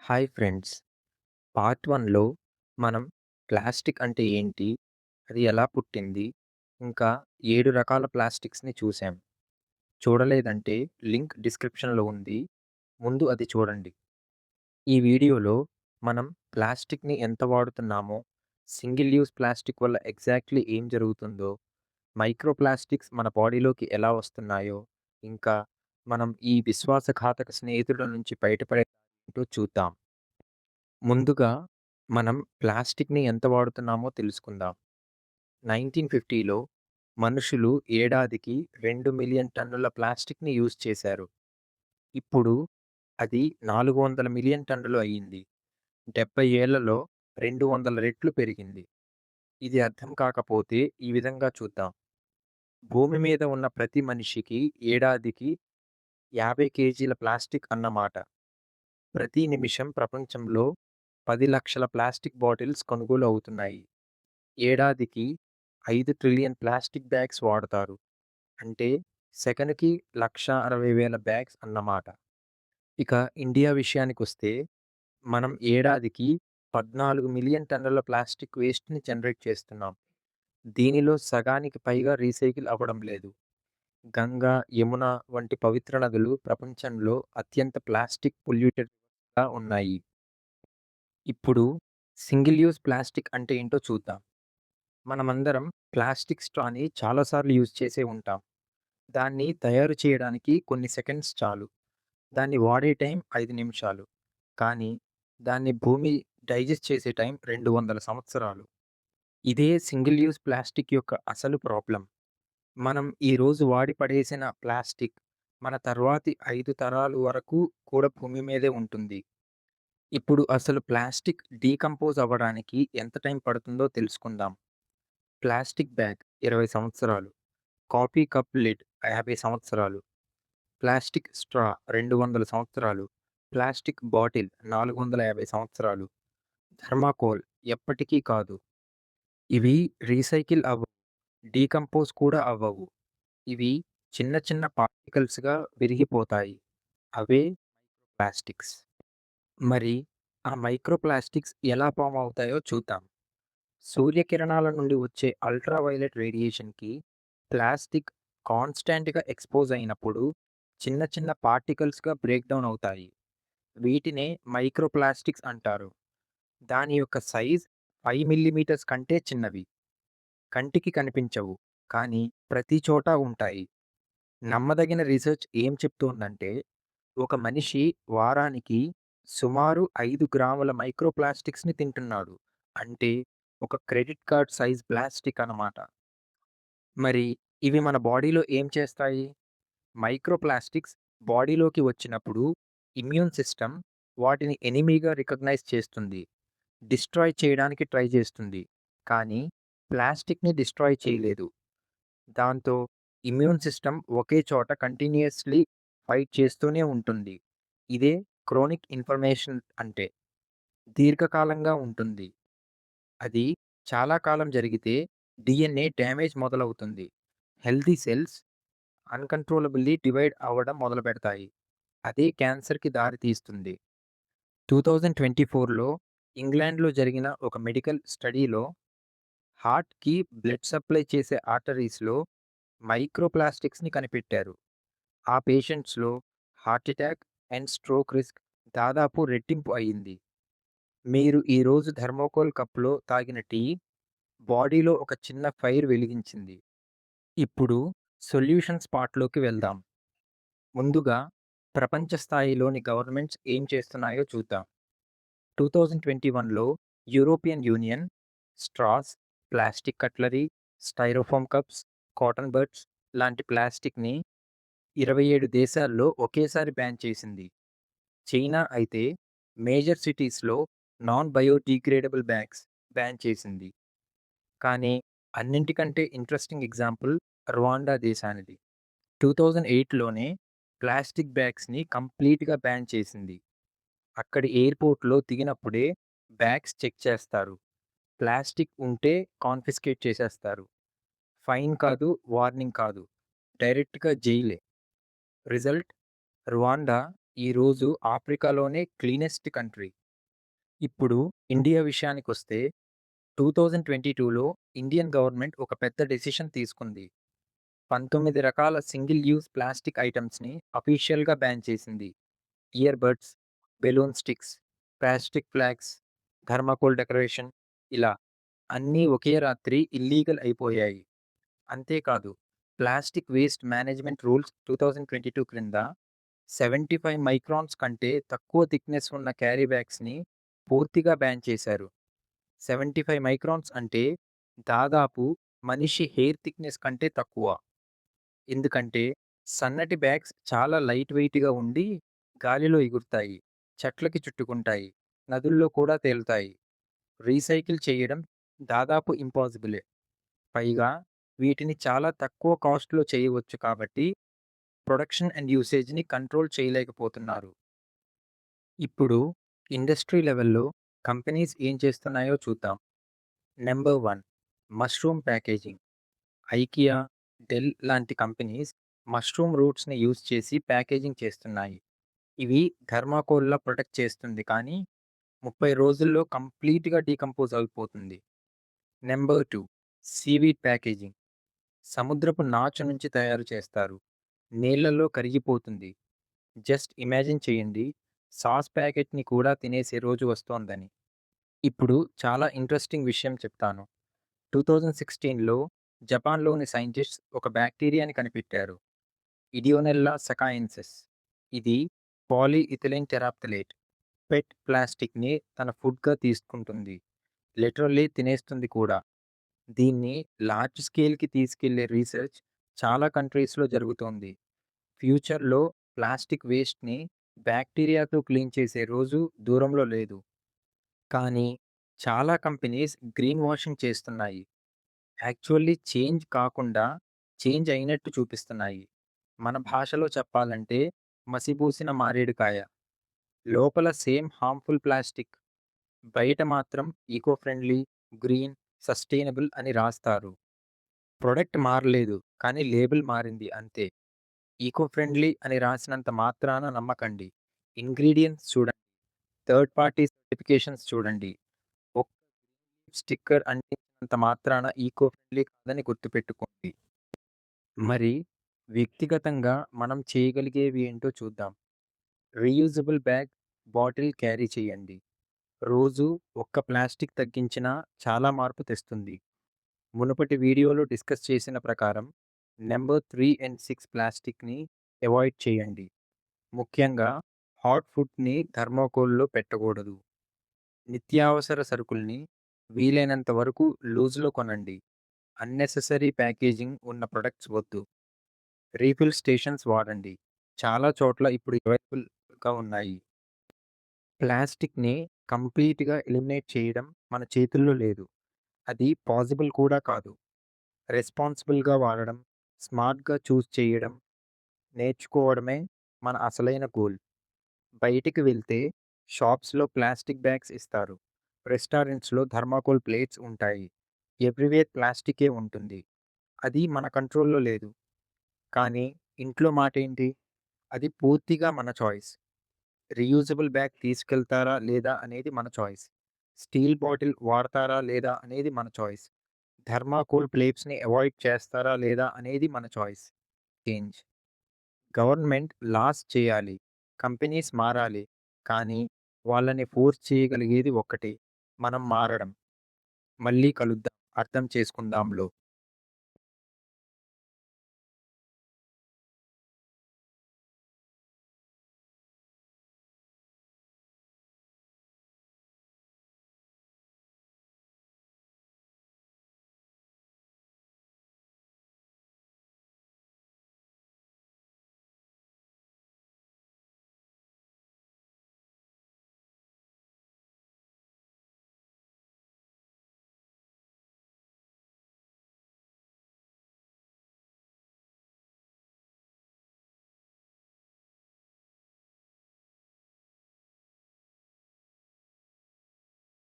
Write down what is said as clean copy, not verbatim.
Hi friends. Part 1లో మనం plastic అంటే ఏంటి? అది ఎలా పుట్టింది? ఇంకా 7 రకాల ప్లాస్టిక్స్‌ని చూసాం. చూడలేదంటే లింక్ డిస్క్రిప్షన్‌లో ఉంది. ముందు అది చూడండి. ఈ వీడియోలో మనం ప్లాస్టిక్‌ని ఎంత వాడుతున్నామో, సింగిల్ యూజ్ ప్లాస్టిక్ వల్ల ఎగ్జాక్ట్‌లీ ఏం జరుగుతుందో, మైక్రో ప్లాస్టిక్స్ మన బాడీలోకి ఎలా వస్తున్నాయో, ఇంకా మనం ఈ విశ్వాసఘాతక స్నేహితుల నుంచి బయటపడే ఏంటో చూద్దాం. ముందుగా మనం ప్లాస్టిక్‌ని ఎంత వాడుతున్నామో తెలుసుకుందాం. 1950లో మనుషులు ఏడాదికి 2,000,000 టన్నుల ప్లాస్టిక్‌ని యూజ్ చేశారు. ఇప్పుడు అది 400,000,000 టన్నులు అయ్యింది. 70 ఏళ్లలో 200 రెట్లు పెరిగింది. ఇది అర్థం కాకపోతే ఈ విధంగా చూద్దాం. భూమి మీద ఉన్న ప్రతి మనిషికి ఏడాదికి 50 కేజీల ప్లాస్టిక్ అన్నమాట. ప్రతి నిమిషం ప్రపంచంలో 10,00,000 ప్లాస్టిక్ బాటిల్స్ కొనుగోలు అవుతున్నాయి. ఏడాదికి 5,000,000,000,000 ప్లాస్టిక్ బ్యాగ్స్ వాడతారు. అంటే సెకనుకి 1,60,000 బ్యాగ్స్ అన్నమాట. ఇక ఇండియా విషయానికొస్తే మనం ఏడాదికి 14,000,000 టన్నుల ప్లాస్టిక్ వేస్ట్‌ని జనరేట్ చేస్తున్నాం. దీనిలో సగానికి పైగా రీసైకిల్ అవ్వడం లేదు. గంగా, యమున వంటి పవిత్ర నదులు ప్రపంచంలో అత్యంత ప్లాస్టిక్ పొల్యూటెడ్‌గా ఉన్నాయి. ఇప్పుడు సింగిల్ యూజ్ ప్లాస్టిక్ అంటే ఏంటో చూద్దాం. మనమందరం ప్లాస్టిక్ స్ట్రాని చాలా సార్లు యూజ్ చేసే ఉంటాం. దాన్ని తయారు చేయడానికి కొన్ని సెకండ్స్ చాలు. దాన్ని వాడే టైం 5 నిమిషాలు. కానీ దాన్ని భూమి డైజెస్ట్ చేసే టైం 200 సంవత్సరాలు. ఇదే సింగిల్ యూజ్ ప్లాస్టిక్ యొక్క అసలు ప్రాబ్లమ్. మనం ఈరోజు వాడి పడేసిన ప్లాస్టిక్ మన తర్వాతి 5 తరాలు వరకు కూడా భూమి మీదే ఉంటుంది. ఇప్పుడు అసలు ప్లాస్టిక్ డీకంపోజ్ అవ్వడానికి ఎంత టైం పడుతుందో తెలుసుకుందాం. ప్లాస్టిక్ బ్యాగ్ 20 సంవత్సరాలు. కాఫీ కప్ లిడ్ 50 సంవత్సరాలు. ప్లాస్టిక్ స్ట్రా 200 సంవత్సరాలు. ప్లాస్టిక్ బాటిల్ 450 సంవత్సరాలు. థర్మాకోల్ ఎప్పటికీ కాదు. ఇవి రీసైకిల్ అవ్వవు. డీకంపోజ్ కూడా అవ్వవు. ఇవి చిన్న చిన్న పార్టికల్స్‌గా విరిగిపోతాయి. అవే ప్లాస్టిక్స్. మరి ఆ మైక్రో ప్లాస్టిక్స్ ఎలా ఫార్మ్ అవుతాయో చూద్దాం. సూర్యకిరణాల నుండి వచ్చే అల్ట్రా వయలెట్ రేడియేషన్‌కి ప్లాస్టిక్ కాన్స్టాంట్‌గా ఎక్స్‌పోజ్ అయినప్పుడు చిన్న చిన్న పార్టికల్స్‌గా బ్రేక్ డౌన్ అవుతాయి. వీటినే మైక్రో ప్లాస్టిక్స్ అంటారు. దాని యొక్క సైజ్ 5 మిల్లీమీటర్స్ కంటే చిన్నవి. కంటికి కనిపించవు. కానీ ప్రతి చోటా ఉంటాయి. నమ్మదగిన రీసెర్చ్ ఏం చెప్తోందంటే, ఒక మనిషి వారానికి సుమారు 5 గ్రాముల మైక్రో ప్లాస్టిక్స్‌ని తింటున్నాడు. అంటే ఒక క్రెడిట్ కార్డ్ సైజ్ ప్లాస్టిక్ అన్నమాట. మరి ఇవి మన బాడీలో ఏం చేస్తాయి? మైక్రో ప్లాస్టిక్స్ బాడీలోకి వచ్చినప్పుడు ఇమ్యూన్ సిస్టమ్ వాటిని ఎనిమీగా రికగ్నైజ్ చేస్తుంది. డిస్ట్రాయ్ చేయడానికి ట్రై చేస్తుంది. కానీ ప్లాస్టిక్‌ని డిస్ట్రాయ్ చేయలేదు. దాంతో ఇమ్యూన్ సిస్టమ్ ఒకే చోట కంటిన్యూయస్‌లీ ఫైట్ చేస్తూనే ఉంటుంది. ఇదే క్రోనిక్ ఇన్ఫర్మేషన్ అంటే. దీర్ఘకాలంగా ఉంటుంది. అది చాలా కాలం జరిగితే డీఎన్ఏ డ్యామేజ్ మొదలవుతుంది. హెల్తీ సెల్స్ అన్‌కంట్రోలబుల్లీ డివైడ్ అవ్వడం మొదలుపెడతాయి. అదే క్యాన్సర్‌కి దారితీస్తుంది. 2024లో ఇంగ్లాండ్‌లో జరిగిన ఒక మెడికల్ స్టడీలో హార్ట్‌కి బ్లడ్ సప్లై చేసే ఆర్టరీస్‌లో మైక్రో ప్లాస్టిక్స్‌ని కనిపెట్టారు. ఆ పేషెంట్స్‌లో heart attack and stroke risk దాదాపు రెట్టింపు అయింది. మీరు ఈరోజు థర్మోకోల్ కప్‌లో తాగిన టీ బాడీలో ఒక చిన్న ఫైర్ వెలిగించింది. ఇప్పుడు సొల్యూషన్స్ పార్ట్‌లోకి వెళ్దాం. ముందుగా ప్రపంచ స్థాయిలోని గవర్నమెంట్స్ ఏం చేస్తున్నాయో చూద్దాం. 2021లో European Union straws, plastic cutlery, styrofoam cups, cotton buds లాంటి ప్లాస్టిక్‌ని 27 దేశాల్లో ఒకేసారి బ్యాన్ చేసింది. చైనా అయితే మేజర్ సిటీస్‌లో నాన్ బయోడిగ్రేడబుల్ బ్యాగ్స్ బ్యాన్ చేసింది. కానీ అన్నింటికంటే ఇంట్రెస్టింగ్ ఎగ్జాంపుల్ రువాండా దేశానిది. 2008లోనే ప్లాస్టిక్ బ్యాగ్స్‌ని కంప్లీట్‌గా బ్యాన్ చేసింది. అక్కడి ఎయిర్‌పోర్ట్‌లో దిగినప్పుడే బ్యాగ్స్ చెక్ చేస్తారు. ప్లాస్టిక్ ఉంటే కాన్ఫిస్కేట్ చేసేస్తారు. ఫైన్ కాదు, వార్నింగ్ కాదు. డైరెక్ట్‌గా జైలే. రిజల్ట్ రువాండా ఈరోజు ఆఫ్రికాలోనే క్లీనెస్ట్ కంట్రీ. ఇప్పుడు ఇండియా విషయానికొస్తే 2022లో ఇండియన్ గవర్నమెంట్ ఒక పెద్ద డెసిషన్ తీసుకుంది. 19 రకాల సింగిల్ యూజ్ ప్లాస్టిక్ ఐటెమ్స్‌ని అఫీషియల్‌గా బ్యాన్ చేసింది. Ear buds, balloon sticks, plastic flags, thermocol decoration ఇలా అన్నీ ఒకే రాత్రి ఇల్లీగల్ అయిపోయాయి. అంతేకాదు ప్లాస్టిక్ వేస్ట్ మేనేజ్మెంట్ రూల్స్ 2022 క్రింద 75 మైక్రాన్స్ కంటే తక్కువ థిక్‌నెస్ ఉన్న క్యారీ బ్యాగ్స్‌ని పూర్తిగా బ్యాన్ చేశారు. 75 మైక్రాన్స్ అంటే దాదాపు మనిషి హెయిర్ థిక్‌నెస్ కంటే తక్కువ. ఎందుకంటే సన్నటి బ్యాగ్స్ చాలా లైట్ వెయిట్‌గా ఉండి గాలిలో ఎగురుతాయి, చెట్లకి చుట్టుకుంటాయి, నదుల్లో కూడా తేలుతాయి. రీసైకిల్ చేయడం దాదాపు ఇంపాసిబులే. పైగా వీటిని చాలా తక్కువ కాస్ట్‌లో చేయవచ్చు కాబట్టి ప్రొడక్షన్ అండ్ యూసేజ్‌ని కంట్రోల్ చేయలేకపోతున్నారు. ఇప్పుడు ఇండస్ట్రీ లెవెల్‌లో కంపెనీస్ ఏం చేస్తున్నాయో చూద్దాం. Number 1 mushroom packaging. IKEA, Dell లాంటి కంపెనీస్ మష్రూమ్ రూట్స్‌ని యూజ్ చేసి ప్యాకేజింగ్ చేస్తున్నాయి. ఇవి థర్మాకోల్‌లా ప్రొటెక్ట్ చేస్తుంది కానీ 30 రోజుల్లో కంప్లీట్‌గా డీకంపోజ్ అయిపోతుంది. Number 2 seaweed packaging. సముద్రపు నాచు నుంచి తయారు చేస్తారు. నీళ్లలో కరిగిపోతుంది. జస్ట్ ఇమాజిన్ చేయండి సాస్ ప్యాకెట్‌ని కూడా తినేసే రోజు వస్తోందని. ఇప్పుడు చాలా ఇంట్రెస్టింగ్ విషయం చెప్తాను. 2016లో జపాన్‌లోని సైంటిస్ట్స్ ఒక బ్యాక్టీరియాని కనిపెట్టారు. ఇడియోనెల్లా సకాయెన్సిస్. ఇది పాలీఇథిలిన్ టెరాప్థలేట్. పెట్ ప్లాస్టిక్‌ని తన ఫుడ్‌గా తీసుకుంటుంది. లిటరల్లీ తినేస్తుంది కూడా. దీన్ని లార్జ్ స్కేల్‌కి తీసుకెళ్లే రీసెర్చ్ చాలా కంట్రీస్‌లో జరుగుతోంది. ఫ్యూచర్‌లో ప్లాస్టిక్ వేస్ట్‌ని బ్యాక్టీరియాతో క్లీన్ చేసే రోజు దూరంలో లేదు. కానీ చాలా కంపెనీస్ గ్రీన్ వాషింగ్ చేస్తున్నాయి. యాక్చువల్లీ చేంజ్ కాకుండా చేంజ్ అయినట్టు చూపిస్తున్నాయి. మన భాషలో చెప్పాలంటే మసిపూసిన మారేడుకాయ. లోపల సేమ్ హార్మ్‌ఫుల్ ప్లాస్టిక్. బయట మాత్రం ఈకో ఫ్రెండ్లీ, గ్రీన్, సస్టైనబుల్ అని రాస్తారు. ప్రొడక్ట్ మారలేదు కానీ లేబుల్ మారింది అంతే. ఈకో ఫ్రెండ్లీ అని రాసినంత మాత్రాన నమ్మకండి. ఇంగ్రీడియెంట్స్ చూడండి. థర్డ్ పార్టీ సర్టిఫికేషన్స్ చూడండి. ఒక్క స్టిక్కర్ అంటించినంత మాత్రాన ఈకో ఫ్రెండ్లీ కాదని గుర్తుపెట్టుకోండి. మరి వ్యక్తిగతంగా మనం చేయగలిగేవి ఏంటో చూద్దాం. రీయూజబుల్ బ్యాగ్, బాటిల్ క్యారీ చేయండి. రోజు ఒక్క ప్లాస్టిక్ తగ్గించినా చాలా మార్పు తెస్తుంది. మునుపటి వీడియోలో డిస్కస్ చేసిన ప్రకారం నంబర్ 3 అండ్ 6 ప్లాస్టిక్‌ని అవాయిడ్ చేయండి. ముఖ్యంగా హాట్ ఫుడ్‌ని థర్మాకోల్‌లో పెట్టకూడదు. నిత్యావసర సరుకుల్ని వీలైనంత వరకు లూజ్‌లో కొనండి. అన్నెసెసరీ ప్యాకేజింగ్ ఉన్న ప్రొడక్ట్స్ వద్దు. రీఫిల్ స్టేషన్స్ వాడండి. చాలా చోట్ల ఇప్పుడు అవైలబుల్‌గా ఉన్నాయి. ప్లాస్టిక్‌ని కంప్లీట్‌గా ఎలిమినేట్ చేయడం మన చేతుల్లో లేదు. అది పాసిబుల్ కూడా కాదు. రెస్పాన్సిబుల్‌గా వాడడం, స్మార్ట్‌గా చూస్ చేయడం నేర్చుకోవడమే మన అసలైన గోల్. బయటికి వెళ్తే షాప్స్‌లో ప్లాస్టిక్ బ్యాగ్స్ ఇస్తారు. రెస్టారెంట్స్‌లో థర్మాకోల్ ప్లేట్స్ ఉంటాయి. ఎవ్రీవేర్ ప్లాస్టికే ఉంటుంది. అది మన కంట్రోల్‌లో లేదు. కానీ ఇంట్లో మాటేంటి? అది పూర్తిగా మన చాయిస్. రీయూజబుల్ బ్యాగ్ తీసుకెళ్తారా లేదా అనేది మన చాయిస్. స్టీల్ బాటిల్ వాడతారా లేదా అనేది మన చాయిస్. థర్మాకోల్ ప్లేట్స్‌ని అవాయిడ్ చేస్తారా లేదా అనేది మన చాయిస్. చేంజ్. గవర్నమెంట్ లాస్ చేయాలి. కంపెనీస్ మారాలి. కానీ వాళ్ళని ఫోర్స్ చేయగలిగేది ఒక్కటే. మనం మారడం. మళ్ళీ కలుద్దాం. అర్థం చేసుకుందాంలో.